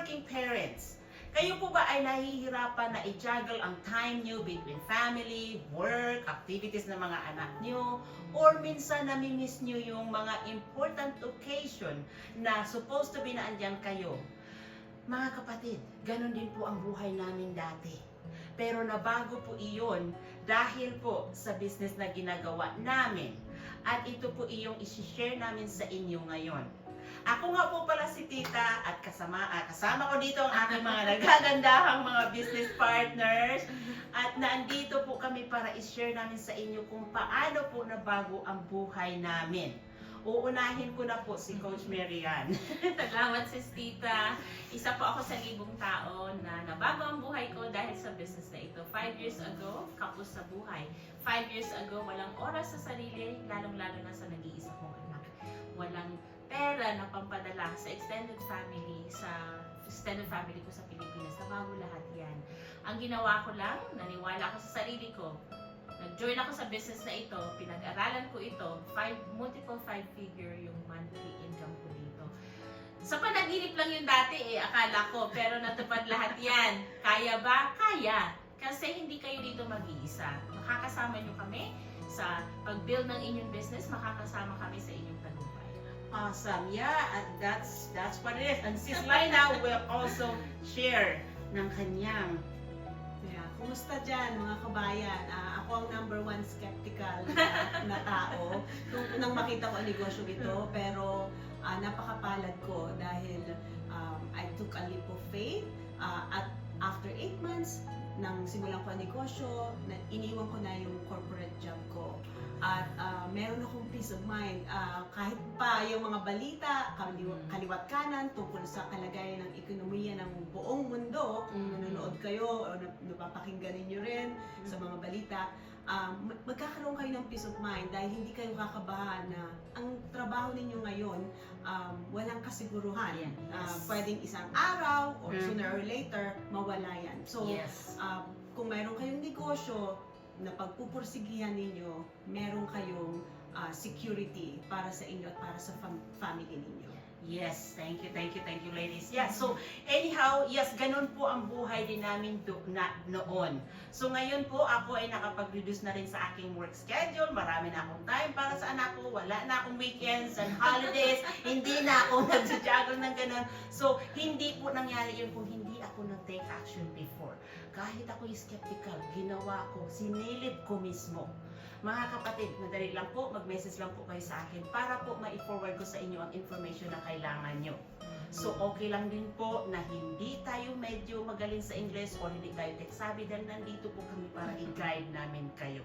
working parents, kayo po ba ay nahihirapan na i-juggle ang time nyo between family, work, activities ng mga anak nyo, or minsan namimiss nyo yung mga important occasion na supposed to be na andyan kayo? Mga kapatid, ganun din po ang buhay namin dati. Pero nabago po iyon dahil po sa business na ginagawa namin. At ito po iyong isi-share namin sa inyo ngayon. Ako nga po pala si Tita at kasama ko dito ang aking mga nagagandahang mga business partners. At nandito po kami para i-share namin sa inyo kung paano po nabago ang buhay namin. Uunahin ko na po si Coach Marian. Salamat sis Tita. Isa po ako sa 1,000 tao na nabago ang buhay ko dahil sa business na ito. 5 years ago, kapos sa buhay. 5 years ago, walang oras sa sarili, lalong-lalo na sa nag-iisa kong anak. Walang pera na pampadala sa extended family ko sa Pilipinas. Nabago lahat yan. Ang ginawa ko lang, naniwala ako sa sarili ko. Nag-join ako sa business na ito, pinag-aralan ko ito, multiple 5-figure yung monthly income ko dito. Sa panaginip lang yung dati akala ko, pero natupad lahat yan. Kaya ba? Kaya. Kasi hindi kayo dito mag-iisa. Makakasama nyo kami sa pag-build ng inyong business, makakasama kami sa inyong tagumpay. Awesome. Yeah, and that's what it is. And Sis Laina will also share ng kanyang. Yeah. Kumusta dyan mga kabayan? Ako ang number 1 skeptical na tao. Nung unang makita ko ang negosyo ito, pero napakapalad ko dahil I took a leap of faith. At after 8 months, nang simulan ko ang negosyo, iniwan ko na yung corporate job ko. At meron akong peace of mind. Kahit pa yung mga balita, kaliwat kanan, tungkol sa kalagayan ng ekonomiya ng buong mundo, kung nanonood kayo o napapakinggan ninyo rin sa mga balita, magkakaroon kayo ng peace of mind dahil hindi kayo kakabahan na ang trabaho ninyo ngayon walang kasiguruhan. Yes. Pwedeng isang araw or sooner or later mawala yan. So, Yes. kung mayroon kayong negosyo na pagpupursigihan ninyo, meron kayong security para sa inyo at para sa family ninyo. Yes, thank you, ladies. Yeah, so anyhow, yes, ganun po ang buhay din namin noon. So ngayon po, ako ay nakapag-reduce na rin sa aking work schedule. Marami na akong time para sa anak ko. Wala na akong weekends and holidays. Hindi na ako nag-juggle ng ganun. So, hindi po nangyari yun kung hindi ako nag-take action before. Kahit ako skeptical, ginawa ko, sinilip ko mismo. Mga kapatid, madali lang po, mag-message lang po kayo sa akin para po ma-forward ko sa inyo ang information na kailangan nyo. So, okay lang din po na hindi tayo medyo magaling sa English o hindi tayo tech-savvy dahil nandito po kami para i-guide namin kayo.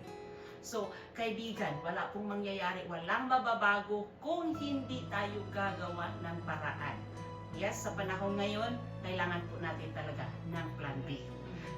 So, kaibigan, wala pong mangyayari, walang mababago kung hindi tayo gagawa ng paraan. Yes, sa panahon ngayon, kailangan po natin talaga ng plan B.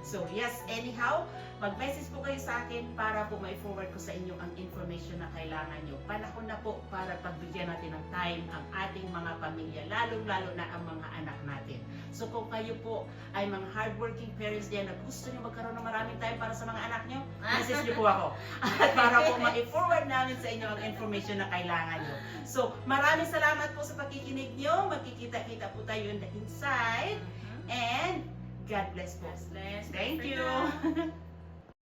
So, yes, anyhow, mag-message po kayo sa akin para po ma-forward ko sa inyo ang information na kailangan nyo. Panahon na po para pagbigyan natin ng time ang ating mga pamilya, lalong-lalo na ang mga anak natin. So, kung kayo po ay mga hardworking parents diyan na gusto nyo magkaroon ng maraming time para sa mga anak nyo, message nyo po ako. At para po ma-forward namin sa inyo ang information na kailangan nyo. So, maraming salamat po sa pakikinig nyo. Magkikita-kita po tayo in the inside. And God bless po. God bless. Thank you.